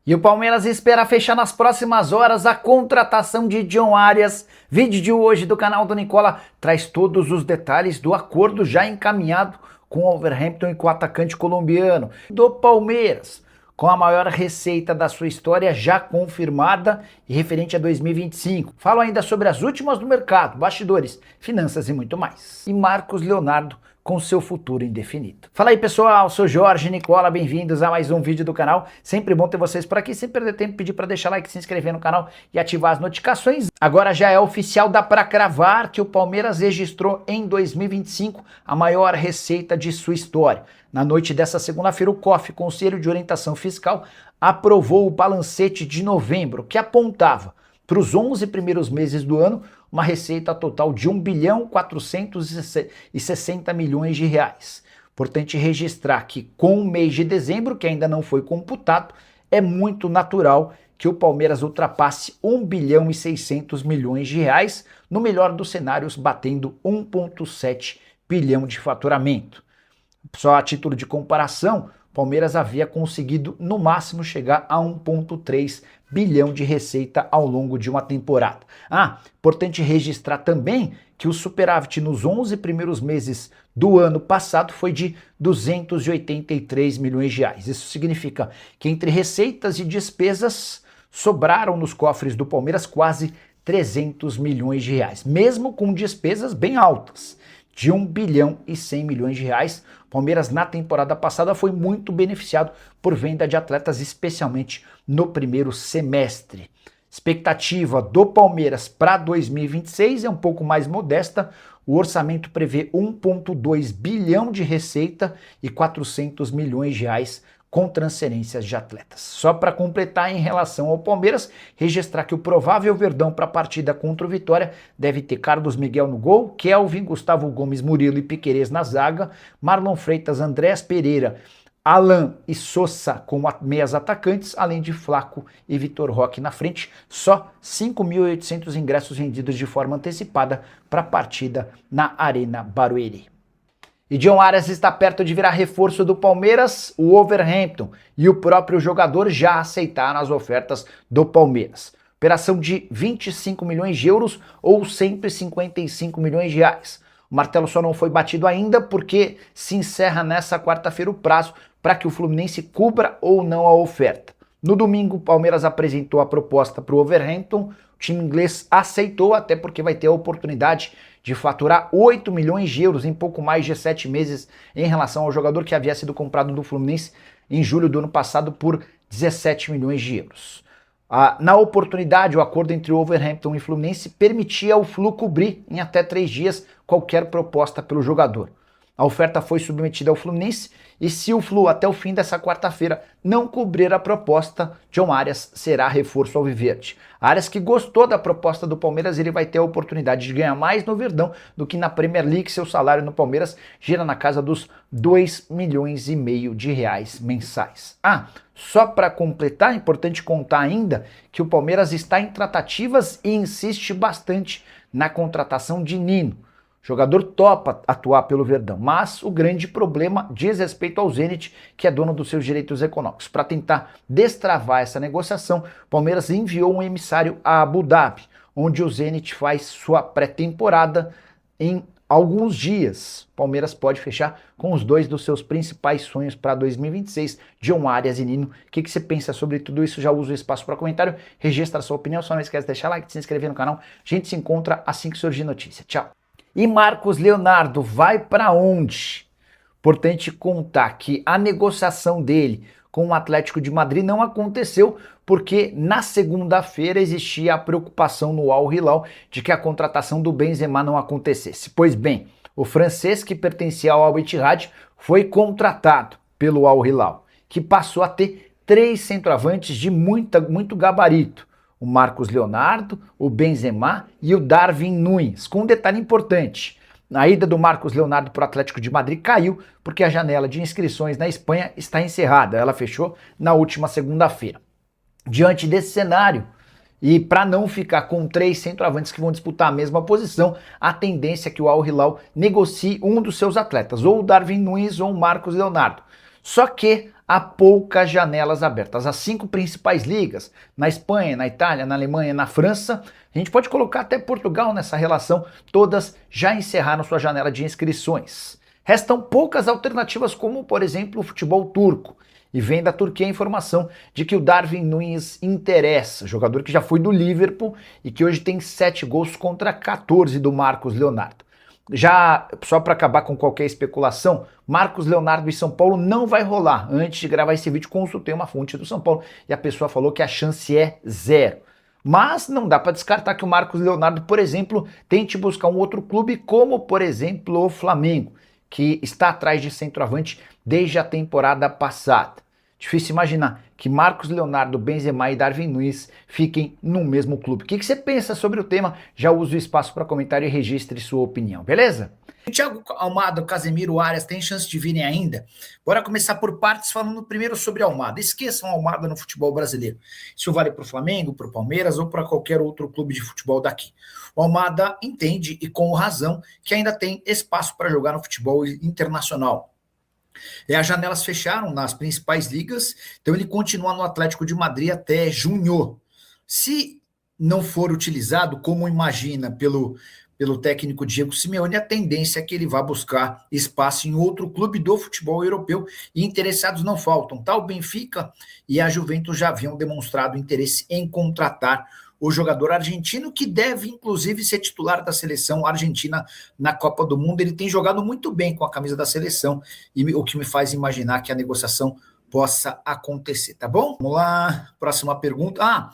E o Palmeiras espera fechar nas próximas horas a contratação de John Arias. Vídeo de hoje do canal do Nicola traz todos os detalhes do acordo já encaminhado com o Wolverhampton e com o atacante colombiano do Palmeiras, com a maior receita da sua história já confirmada e referente a 2025. Falo ainda sobre as últimas do mercado, bastidores, finanças e muito mais. E Marcos Leonardo com seu futuro indefinido. Fala aí pessoal, sou Jorge Nicola, bem-vindos a mais um vídeo do canal. Sempre bom ter vocês por aqui, sem perder tempo, pedir para deixar like, se inscrever no canal e ativar as notificações. Agora já é oficial, dá para cravar que o Palmeiras registrou em 2025 a maior receita de sua história. Na noite dessa segunda-feira, o COF, Conselho de Orientação Fiscal, aprovou o balancete de novembro, que apontava para os 11 primeiros meses do ano uma receita total de 1.460 bilhões de reais. Importante registrar que com o mês de dezembro, que ainda não foi computado, é muito natural que o Palmeiras ultrapasse 1.600 bilhões de reais, no melhor dos cenários, batendo 1,7 bilhão de faturamento. Só a título de comparação, o Palmeiras havia conseguido no máximo chegar a 1,3 bilhão de receita ao longo de uma temporada. Importante registrar também que o superávit nos 11 primeiros meses do ano passado foi de 283 milhões de reais. Isso significa que entre receitas e despesas sobraram nos cofres do Palmeiras quase 300 milhões de reais, mesmo com despesas bem altas, de 1 bilhão e 100 milhões de reais. O Palmeiras na temporada passada foi muito beneficiado por venda de atletas, especialmente no primeiro semestre. Expectativa do Palmeiras para 2026 é um pouco mais modesta. O orçamento prevê 1,2 bilhão de receita e 400 milhões de reais com transferências de atletas. Só para completar em relação ao Palmeiras, registrar que o provável Verdão para a partida contra o Vitória deve ter Carlos Miguel no gol, Kelvin, Gustavo Gomes, Murilo e Piquerez na zaga, Marlon Freitas, Andréas Pereira, Alan e Sosa como meias atacantes, além de Flaco e Vitor Roque na frente. Só 5.800 ingressos vendidos de forma antecipada para a partida na Arena Barueri. E John Arias está perto de virar reforço do Palmeiras. O Wolverhampton e o próprio jogador já aceitaram as ofertas do Palmeiras. Operação de 25 milhões de euros ou 155 milhões de reais. O martelo só não foi batido ainda porque se encerra nessa quarta-feira o prazo para que o Fluminense cubra ou não a oferta. No domingo, o Palmeiras apresentou a proposta para o Wolverhampton. O time inglês aceitou, até porque vai ter a oportunidade de faturar 8 milhões de euros em pouco mais de 7 meses em relação ao jogador que havia sido comprado do Fluminense em julho do ano passado por 17 milhões de euros. Na oportunidade, o acordo entre o Wolverhampton e Fluminense permitia ao Flu cobrir em até 3 dias qualquer proposta pelo jogador. A oferta foi submetida ao Fluminense e se o Flu até o fim dessa quarta-feira não cobrir a proposta, John Arias será reforço alviverde. Arias, que gostou da proposta do Palmeiras, ele vai ter a oportunidade de ganhar mais no Verdão do que na Premier League. Seu salário no Palmeiras gira na casa dos 2,5 milhões de reais mensais. Só para completar, é importante contar ainda que o Palmeiras está em tratativas e insiste bastante na contratação de Nino. O jogador topa atuar pelo Verdão, mas o grande problema diz respeito ao Zenit, que é dono dos seus direitos econômicos. Para tentar destravar essa negociação, o Palmeiras enviou um emissário a Abu Dhabi, onde o Zenit faz sua pré-temporada em alguns dias. O Palmeiras pode fechar com os dois dos seus principais sonhos para 2026, John Arias e Nino. O que você pensa sobre tudo isso? Já usa o espaço para comentário, registra a sua opinião, só não esquece de deixar like, de se inscrever no canal. A gente se encontra assim que surgir notícia. Tchau! E Marcos Leonardo vai para onde? Importante contar que a negociação dele com o Atlético de Madrid não aconteceu porque na segunda-feira existia a preocupação no Al Hilal de que a contratação do Benzema não acontecesse. Pois bem, o francês que pertencia ao Al Ittihad foi contratado pelo Al Hilal, que passou a ter 3 centroavantes de muito gabarito. O Marcos Leonardo, o Benzema e o Darwin Núñez. Com um detalhe importante, a ida do Marcos Leonardo para o Atlético de Madrid caiu porque a janela de inscrições na Espanha está encerrada. Ela fechou na última segunda-feira. Diante desse cenário, e para não ficar com 3 centroavantes que vão disputar a mesma posição, a tendência é que o Al Hilal negocie um dos seus atletas, ou o Darwin Núñez ou o Marcos Leonardo. Só que há poucas janelas abertas. As 5 principais ligas, na Espanha, na Itália, na Alemanha, na França, a gente pode colocar até Portugal nessa relação, todas já encerraram sua janela de inscrições. Restam poucas alternativas, como por exemplo o futebol turco. E vem da Turquia a informação de que o Darwin Núñez interessa, jogador que já foi do Liverpool e que hoje tem 7 gols contra 14 do Marcos Leonardo. Já, só para acabar com qualquer especulação, Marcos Leonardo e São Paulo não vai rolar. Antes de gravar esse vídeo, consultei uma fonte do São Paulo e a pessoa falou que a chance é 0. Mas não dá para descartar que o Marcos Leonardo, por exemplo, tente buscar um outro clube, como por exemplo o Flamengo, que está atrás de centroavante desde a temporada passada. Difícil imaginar que Marcos Leonardo, Benzema e Darwin Núñez fiquem no mesmo clube. O que você pensa sobre o tema? Já use o espaço para comentário e registre sua opinião, beleza? Thiago Almada, Casemiro, Arias, tem chance de virem ainda? Bora começar por partes, falando primeiro sobre Almada. Esqueçam Almada no futebol brasileiro. Isso vale para o Flamengo, para o Palmeiras ou para qualquer outro clube de futebol daqui. O Almada entende, e com razão, que ainda tem espaço para jogar no futebol internacional. As janelas fecharam nas principais ligas, então ele continua no Atlético de Madrid até junho. Se não for utilizado, como imagina pelo técnico Diego Simeone, a tendência é que ele vá buscar espaço em outro clube do futebol europeu, e interessados não faltam. Tá? O Benfica e a Juventus já haviam demonstrado interesse em contratar o jogador argentino, que deve inclusive ser titular da seleção argentina na Copa do Mundo. Ele tem jogado muito bem com a camisa da seleção, e o que me faz imaginar que a negociação possa acontecer, tá bom? Vamos lá, próxima pergunta.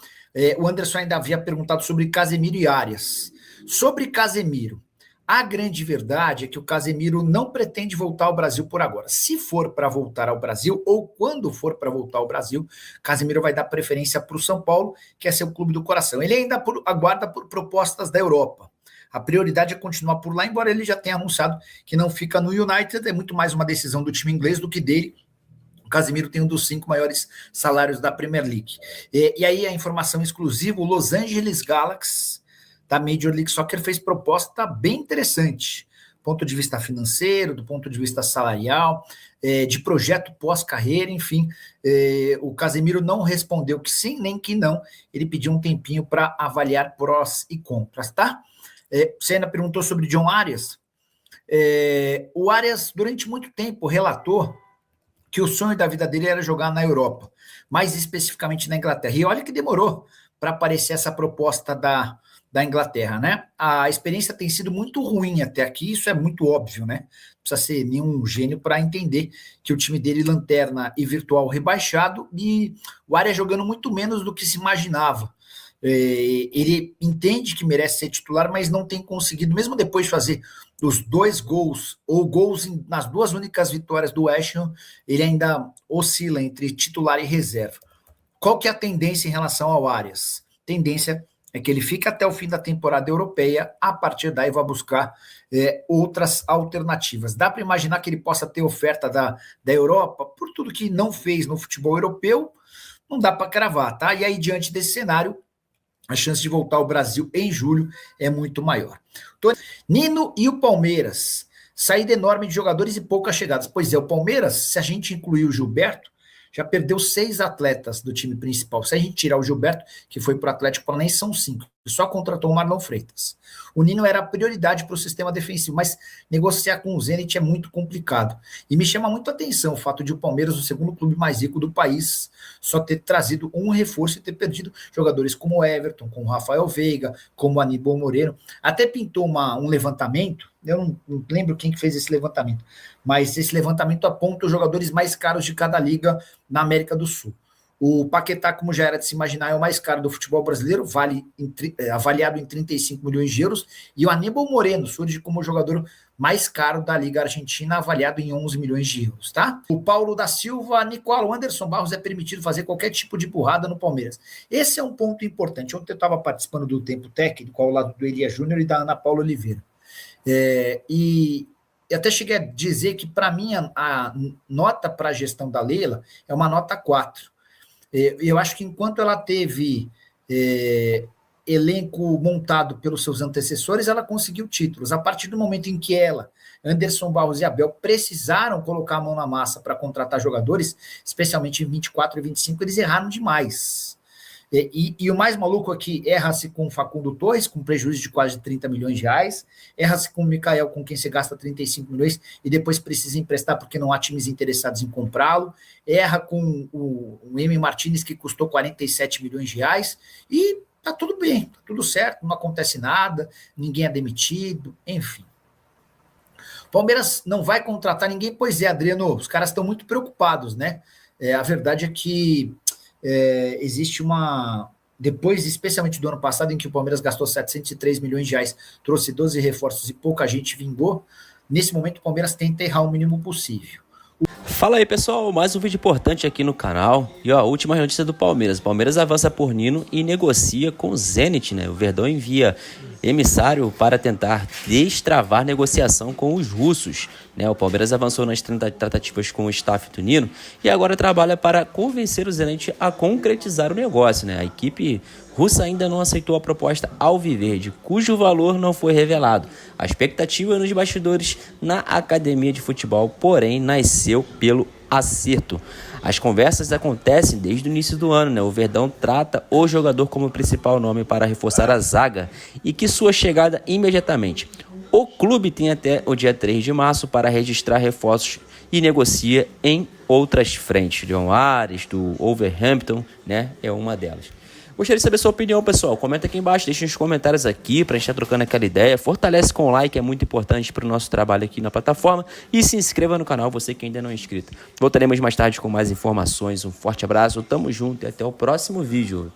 O Anderson ainda havia perguntado sobre Casemiro e Arias. Sobre Casemiro, a grande verdade é que o Casemiro não pretende voltar ao Brasil por agora. Se for para voltar ao Brasil, ou quando for para voltar ao Brasil, Casemiro vai dar preferência para o São Paulo, que é seu clube do coração. Ele ainda aguarda por propostas da Europa. A prioridade é continuar por lá, embora ele já tenha anunciado que não fica no United. É muito mais uma decisão do time inglês do que dele. O Casemiro tem um dos 5 maiores salários da Premier League. E aí a informação exclusiva, o Los Angeles Galaxy da Major League Soccer fez proposta bem interessante, do ponto de vista financeiro, do ponto de vista salarial, de projeto pós-carreira, enfim. O Casemiro não respondeu que sim, nem que não. Ele pediu um tempinho para avaliar prós e contras, tá? Você ainda perguntou sobre John Arias. O Arias, durante muito tempo, relatou que o sonho da vida dele era jogar na Europa, mais especificamente na Inglaterra. E olha que demorou para aparecer essa proposta da Inglaterra, né? A experiência tem sido muito ruim até aqui, isso é muito óbvio, né? Não precisa ser nenhum gênio para entender que o time dele, lanterna e virtual rebaixado, e o Arias jogando muito menos do que se imaginava. Ele entende que merece ser titular, mas não tem conseguido, mesmo depois de fazer os 2 gols, ou gols nas 2 únicas vitórias do West Ham, ele ainda oscila entre titular e reserva. Qual que é a tendência em relação ao Arias? Tendência é que ele fica até o fim da temporada europeia, a partir daí vai buscar outras alternativas. Dá para imaginar que ele possa ter oferta da Europa, por tudo que não fez no futebol europeu, não dá para cravar, tá? E aí, diante desse cenário, a chance de voltar ao Brasil em julho é muito maior. Nino e o Palmeiras, saída enorme de jogadores e poucas chegadas. Pois é, o Palmeiras, se a gente incluir o Gilberto, já perdeu 6 atletas do time principal. Se a gente tirar o Gilberto, que foi para o Atlético Paranaense, são 5. Só contratou o Marlon Freitas. O Nino era a prioridade para o sistema defensivo, mas negociar com o Zenit é muito complicado. E me chama muito a atenção o fato de o Palmeiras, o segundo clube mais rico do país, só ter trazido um reforço e ter perdido jogadores como o Everton, como o Rafael Veiga, como o Aníbal Moreno. Até pintou um levantamento, eu não lembro quem que fez esse levantamento, mas esse levantamento aponta os jogadores mais caros de cada liga na América do Sul. O Paquetá, como já era de se imaginar, é o mais caro do futebol brasileiro, avaliado em 35 milhões de euros, e o Aníbal Moreno surge como o jogador mais caro da Liga Argentina, avaliado em 11 milhões de euros, tá? O Paulo da Silva, Nicolau, Anderson Barros é permitido fazer qualquer tipo de burrada no Palmeiras. Esse é um ponto importante. Ontem eu estava participando do Tempo Técnico, ao lado do Elias Júnior e da Ana Paula Oliveira. E eu até cheguei a dizer que, para mim, a nota para a gestão da Leila é uma nota 4. Eu acho que enquanto ela teve elenco montado pelos seus antecessores, ela conseguiu títulos. A partir do momento em que ela, Anderson Barros e Abel, precisaram colocar a mão na massa para contratar jogadores, especialmente em 24 e 25, eles erraram demais. E o mais maluco aqui, erra-se com o Facundo Torres, com prejuízo de quase 30 milhões de reais, erra-se com o Mikael, com quem você gasta 35 milhões e depois precisa emprestar porque não há times interessados em comprá-lo, erra com o M. Martinez, que custou 47 milhões de reais, e tá tudo bem, tá tudo certo, não acontece nada, ninguém é demitido, enfim. Palmeiras não vai contratar ninguém, pois é, Adriano, os caras estão muito preocupados, né? A verdade é que existe depois, especialmente do ano passado, em que o Palmeiras gastou 703 milhões de reais, trouxe 12 reforços e pouca gente vingou, nesse momento o Palmeiras tenta errar o mínimo possível. Fala aí, pessoal, mais um vídeo importante aqui no canal. E ó, a última notícia do Palmeiras. O Palmeiras avança por Nino e negocia com o Zenit, né? O Verdão envia emissário para tentar destravar negociação com os russos, né? O Palmeiras avançou nas tratativas com o staff do Nino e agora trabalha para convencer o Zenit a concretizar o negócio, né? A equipe russa ainda não aceitou a proposta alviverde, cujo valor não foi revelado. A expectativa nos bastidores na academia de futebol, porém, nasceu pelo acerto. As conversas acontecem desde o início do ano, né? O Verdão trata o jogador como principal nome para reforçar a zaga e que sua chegada imediatamente. O clube tem até o dia 3 de março para registrar reforços e negocia em outras frentes. John Ares, do Wolverhampton, né? É uma delas. Gostaria de saber sua opinião, pessoal. Comenta aqui embaixo, deixa nos comentários aqui pra gente estar trocando aquela ideia. Fortalece com o like, é muito importante para o nosso trabalho aqui na plataforma. E se inscreva no canal, você que ainda não é inscrito. Voltaremos mais tarde com mais informações. Um forte abraço, tamo junto e até o próximo vídeo.